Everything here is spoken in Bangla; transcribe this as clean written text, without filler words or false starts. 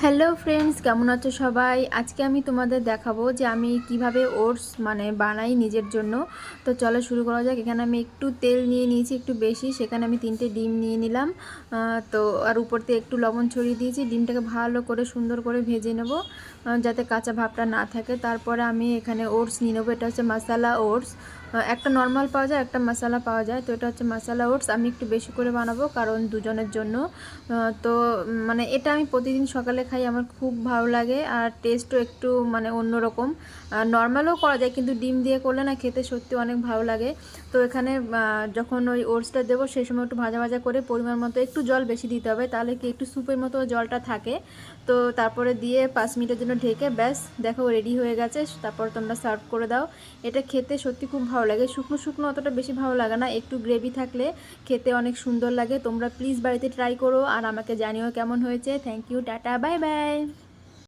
হ্যালো ফ্রেন্ডস, কেমন আছো সবাই? আজকে আমি তোমাদের দেখাবো যে আমি কিভাবে ওটস বানাই নিজের জন্য। তো চলো শুরু করা যাক। এখানে আমি একটু তেল নিয়ে নিয়েছি, একটু বেশি। সেখানে আমি 3টে ডিম নিয়ে নিলাম। তো আর উপর থেকে একটু লবণ ছড়িয়ে দিয়েছি। ডিমটাকে ভালো করে সুন্দর করে ভেজে নেব, যাতে কাঁচা ভাবটা না থাকে। তারপরে আমি এখানে ওটস নিয়ে নেবো। এটা হচ্ছে মশালা ওটস। একটা নর্মাল পাওয়া যায়, একটা মশালা পাওয়া যায়। তো এটা হচ্ছে মশালা ওটস। আমি একটু বেশি করে বানাবো কারণ দুজনের জন্য। তো এটা আমি প্রতিদিন সকালে খাই, আমার খুব ভালো লাগে। আর টেস্টও একটু অন্যরকম। নর্মালও করা যায়, কিন্তু ডিম দিয়ে করলে না খেতে সত্যি অনেক ভালো লাগে। তো এখানে যখন ওই ওটসটা দেবো সেই সময় একটু ভাজা ভাজা করে পরিমাণ মতো একটু জল বেশি দিতে হবে, তাহলে কি একটু স্যুপের মতো জলটা থাকে। তো তারপরে দিয়ে 5 মিনিটের জন্য ঢেকে ব্যাস দেখো রেডি হয়ে গেছে। তারপর তোমরা সার্ভ করে দাও। এটা খেতে সত্যি খুব ভালো লাগে। শুকনো শুকনো অতটা বেশি ভালো লাগে না, একটু গ্রেভি থাকলে খেতে অনেক সুন্দর লাগে। তোমরা প্লিজ বাড়িতে ট্রাই করো আর আমাকে জানিও কেমন হয়েছে। Thank you, tata, bye by.